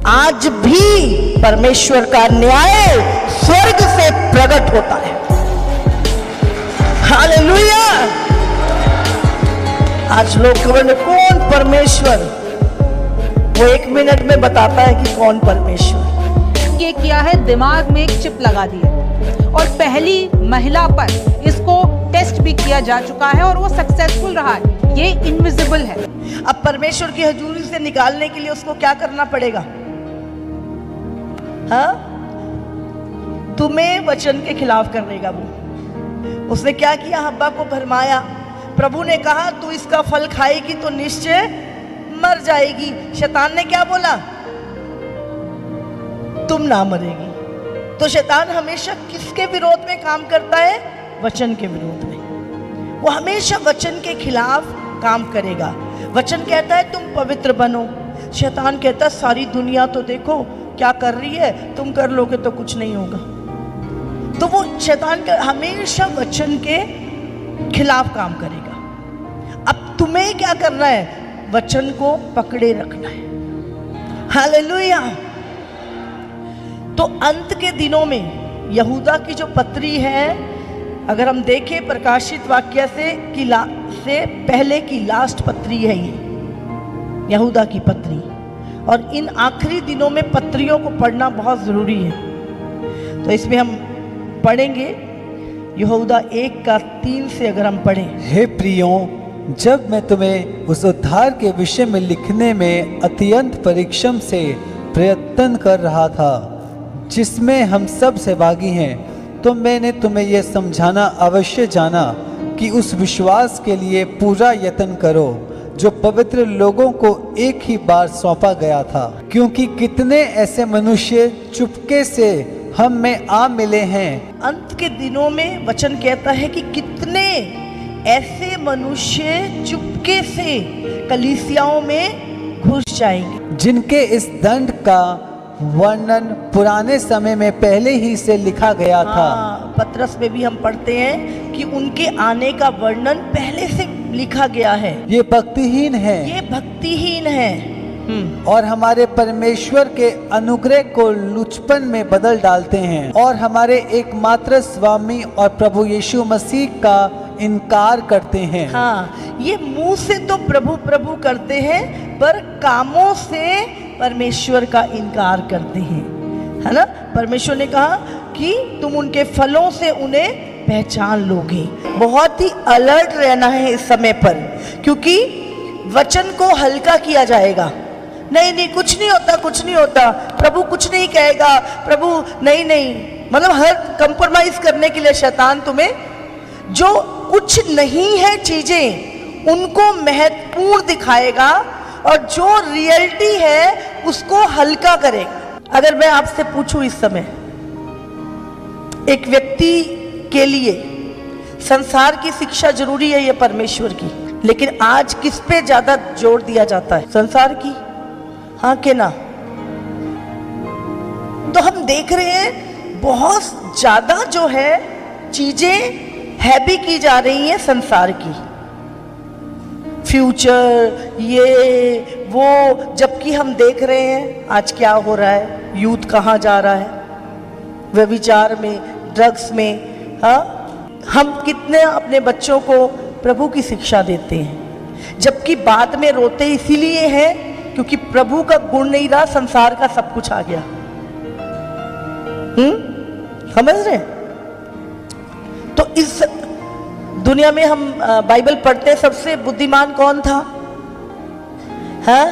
आज भी परमेश्वर का न्याय स्वर्ग से प्रकट होता है। हालेलुया। आज लोग खबर कौन परमेश्वर, वो 1 मिनट में बताता है कि कौन परमेश्वर। ये किया है, दिमाग में एक चिप लगा दी है और पहली महिला पर इसको टेस्ट भी किया जा चुका है और वो सक्सेसफुल रहा है। ये इनविजिबल है। अब परमेश्वर की हजूरी से निकालने के लिए उसको क्या करना पड़ेगा? हाँ, तुम्हें वचन के खिलाफ करेगा वो। उसने क्या किया? हब्बा को भरमाया। प्रभु ने कहा तू इसका फल खाएगी तो निश्चय मर जाएगी। शैतान ने क्या बोला? तुम ना मरेगी। तो शैतान हमेशा किसके विरोध में काम करता है? वचन के विरोध में। वो हमेशा वचन के खिलाफ काम करेगा। वचन कहता है तुम पवित्र बनो, शैतान कहता है सारी दुनिया तो देखो क्या कर रही है, तुम कर लोगे तो कुछ नहीं होगा। तो वो शैतान का हमेशा वचन के खिलाफ काम करेगा। अब तुम्हें क्या करना है? वचन को पकड़े रखना है। हालेलुया। तो अंत के दिनों में यहूदा की जो पत्री है, अगर हम देखें प्रकाशित वाक्य से पहले की लास्ट पत्री है ये यहूदा की पत्री। और इन आखिरी दिनों में पत्रियों को पढ़ना बहुत ज़रूरी है। तो इसमें हम पढ़ेंगे यहूदा 1:3 से अगर हम पढ़ें। हे प्रियों, जब मैं तुम्हें उस उद्धार के विषय में लिखने में अत्यंत परिश्रम से प्रयत्न कर रहा था जिसमें हम सब सहभागी हैं, तो मैंने तुम्हें यह समझाना अवश्य जाना कि उस विश्वास के लिए पूरा यत्न करो जो पवित्र लोगों को एक ही बार सौंपा गया था, क्योंकि कितने ऐसे मनुष्य चुपके से हम में आ मिले हैं। अंत के दिनों में वचन कहता है कि कितने ऐसे मनुष्य चुपके से कलीसियाओं में घुस जाएंगे जिनके इस दंड का वर्णन पुराने समय में पहले ही से लिखा गया था। पत्रस में भी हम पढ़ते हैं कि उनके आने का वर्णन पहले से लिखा गया है। ये भक्तिहीन है, ये भक्तिहीन है और हमारे परमेश्वर के अनुग्रह को लुचपन में बदल डालते हैं और हमारे एकमात्र स्वामी और प्रभु यीशु मसीह का इनकार करते हैं। हाँ, ये मुंह से तो प्रभु प्रभु करते हैं पर कामों से परमेश्वर का इनकार करते हैं, है ना। परमेश्वर ने कहा कि तुम उनके फलों से उन्हें पहचान लोगे। बहुत ही अलर्ट रहना है इस समय पर, क्योंकि वचन को हल्का किया जाएगा। नहीं नहीं, कुछ नहीं होता, कुछ नहीं होता, प्रभु कुछ नहीं कहेगा, प्रभु नहीं नहीं, मतलब हर कंप्रोमाइज करने के लिए शैतान तुम्हें जो कुछ नहीं है चीजें उनको महत्वपूर्ण दिखाएगा और जो रियलिटी है उसको हल्का करेगा। अगर मैं आपसे पूछूं इस समय, एक व्यक्ति के लिए संसार की शिक्षा जरूरी है, ये परमेश्वर की, लेकिन आज किस पे ज्यादा जोर दिया जाता है? संसार की, हाँ के ना? तो हम देख रहे हैं बहुत ज्यादा जो है चीजें हैवी की जा रही है संसार की, फ्यूचर ये वो, जबकि हम देख रहे हैं आज क्या हो रहा है, यूथ कहाँ जा रहा है, व्यभिचार में, ड्रग्स में। हाँ, हम कितने अपने बच्चों को प्रभु की शिक्षा देते हैं, जबकि बाद में रोते इसीलिए हैं क्योंकि प्रभु का गुण नहीं रहा, संसार का सब कुछ आ गया। समझ रहे? तो इस दुनिया में हम बाइबल पढ़ते हैं, सबसे बुद्धिमान कौन था? हाँ,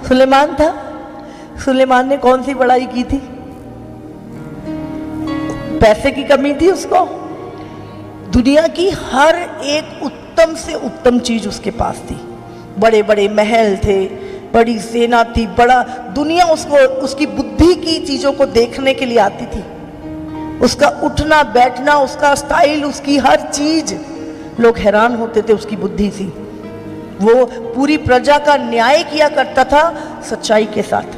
सुलेमान था। सुलेमान ने कौन सी बड़ाई की थी? पैसे की कमी थी उसको? दुनिया की हर एक उत्तम से उत्तम चीज उसके पास थी। बड़े बड़े महल थे, बड़ी सेना थी, बड़ा दुनिया उसको, उसकी बुद्धि की चीजों को देखने के लिए आती थी। उसका उठना बैठना, उसका स्टाइल, उसकी हर चीज, लोग हैरान होते थे उसकी बुद्धि से। वो पूरी प्रजा का न्याय किया करता था सच्चाई के साथ।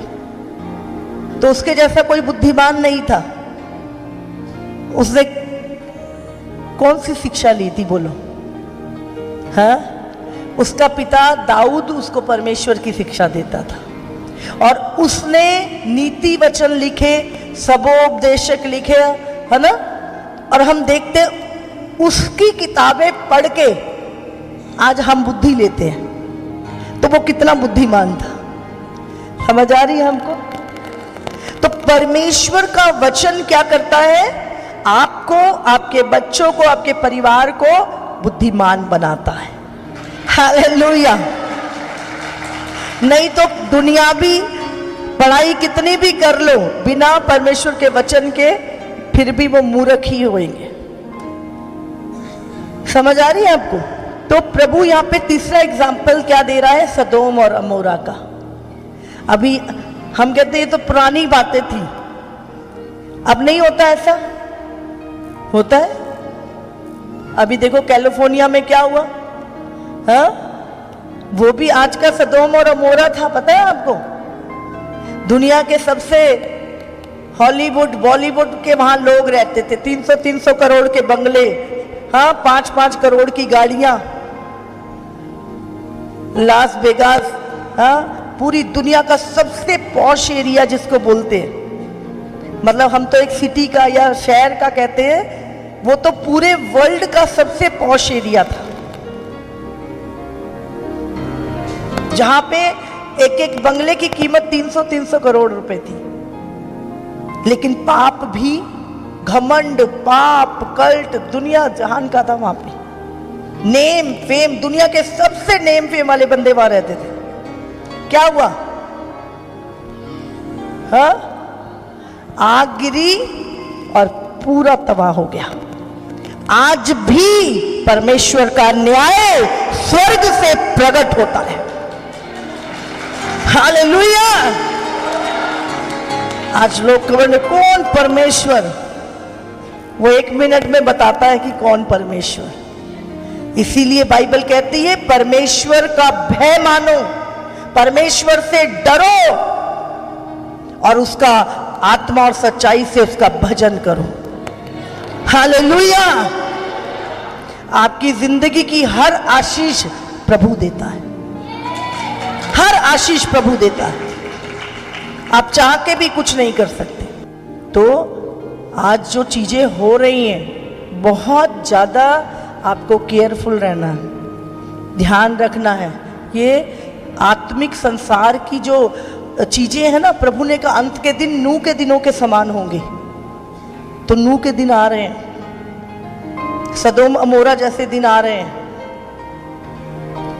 तो उसके जैसा कोई बुद्धिमान नहीं था। उसने कौन सी शिक्षा ली थी बोलो? हाँ, उसका पिता दाऊद उसको परमेश्वर की शिक्षा देता था। और उसने नीति वचन लिखे, सबोपदेशक लिखे, है ना। और हम देखते हैं उसकी किताबें पढ़ के आज हम बुद्धि लेते हैं, तो वो कितना बुद्धिमान था। समझ आ रही है हमको? तो परमेश्वर का वचन क्या करता है? आपको, आपके बच्चों को, आपके परिवार को बुद्धिमान बनाता है। हालेलुया। नहीं तो दुनियावी पढ़ाई कितनी भी कर लो, बिना परमेश्वर के वचन के फिर भी वो मूर्ख ही होंगे। समझ आ रही है आपको? तो प्रभु यहाँ पे तीसरा एग्जाम्पल क्या दे रहा है? सदोम और अमोरा का। अभी हम कहते हैं तो पुरानी बातें थी, अब नहीं होता ऐसा, होता है। अभी देखो कैलिफोर्निया में क्या हुआ, हाँ, वो भी आज का सदोम और अमोरा था, पता है आपको? दुनिया के सबसे हॉलीवुड बॉलीवुड के वहां लोग रहते थे, 300 करोड़ के बंगले, हाँ, 5 करोड़ की गाड़ियां, लास वेगास, हाँ, पूरी दुनिया का सबसे पॉश एरिया जिसको बोलते हैं, मतलब हम तो एक सिटी का या शहर का कहते हैं, वो तो पूरे वर्ल्ड का सबसे पॉश एरिया था, जहां पे एक एक बंगले की कीमत 300 करोड़ रुपए थी। लेकिन पाप भी, घमंड, पाप, कल्ट, दुनिया जहान का था वहां पे। नेम फेम, दुनिया के सबसे नेम फेम वाले बंदे वहां रहते थे। क्या हुआ? हाँ, आग गिरी और पूरा तबाह हो गया। आज भी परमेश्वर का न्याय स्वर्ग से प्रकट होता है। हालेलुया। आज लोग कहेंगे कौन परमेश्वर? वो 1 मिनट में बताता है कि कौन परमेश्वर। इसीलिए बाइबल कहती है परमेश्वर का भय मानो, परमेश्वर से डरो और उसका आत्मा और सच्चाई से उसका भजन करो। हालेलुया। आपकी जिंदगी की हर आशीष प्रभु देता है, हर आशीष प्रभु देता है, आप चाह के भी कुछ नहीं कर सकते। तो आज जो चीजें हो रही हैं, बहुत ज्यादा आपको केयरफुल रहना है, ध्यान रखना है। ये आत्मिक संसार की जो चीजें हैं ना, प्रभु ने कहा अंत के दिन नूह के दिनों के समान होंगे। तो नूह के दिन आ रहे हैं, सदोम अमोरा जैसे दिन आ रहे हैं।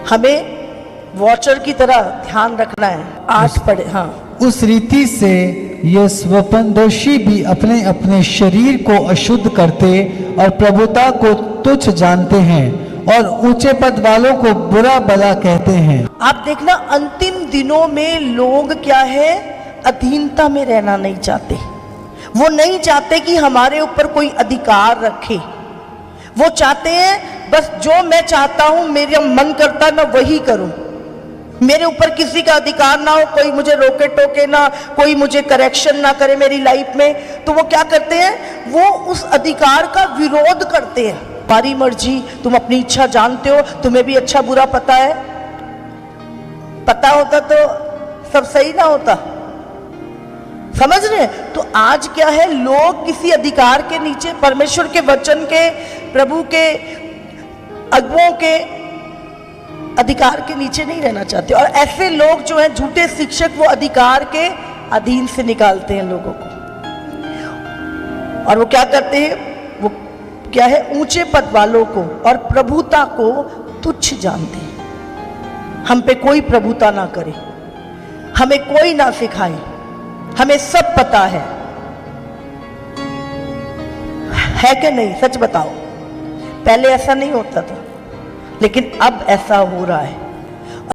हमें वॉचर की तरह ध्यान रखना है। 8 पढ़े, हाँ। उस रीति से ये स्वप्नदर्शी भी अपने अपने शरीर को अशुद्ध करते और प्रभुता को तुच्छ जानते हैं और ऊंचे पद वालों को बुरा भला कहते हैं। आप देखना अंतिम दिनों में लोग क्या है, अधीनता में रहना नहीं चाहते। वो नहीं चाहते कि हमारे ऊपर कोई अधिकार रखे। वो चाहते हैं बस जो मैं चाहता हूं, मेरा मन करता है मैं वही करूं, मेरे ऊपर किसी का अधिकार ना हो, कोई मुझे रोके टोके ना, कोई मुझे करेक्शन ना करे मेरी लाइफ में। तो वो क्या करते हैं, वो उस अधिकार का विरोध करते हैं। हमारी मर्जी, तुम अपनी इच्छा जानते हो, तुम्हें भी अच्छा बुरा पता है। पता होता तो सब सही ना होता, समझ रहे? तो आज क्या है, लोग किसी अधिकार के नीचे, परमेश्वर के वचन के, प्रभु के, अगुओं के अधिकार के नीचे नहीं रहना चाहते। और ऐसे लोग जो हैं, झूठे शिक्षक, वो अधिकार के अधीन से निकालते हैं लोगों को। और वो क्या करते हैं, वो क्या है, ऊंचे पद वालों को और प्रभुता को तुच्छ जानते हैं। हम पे कोई प्रभुता ना करे, हमें कोई ना सिखाए, हमें सब पता है कि नहीं? सच बताओ, पहले ऐसा नहीं होता था, लेकिन अब ऐसा हो रहा है।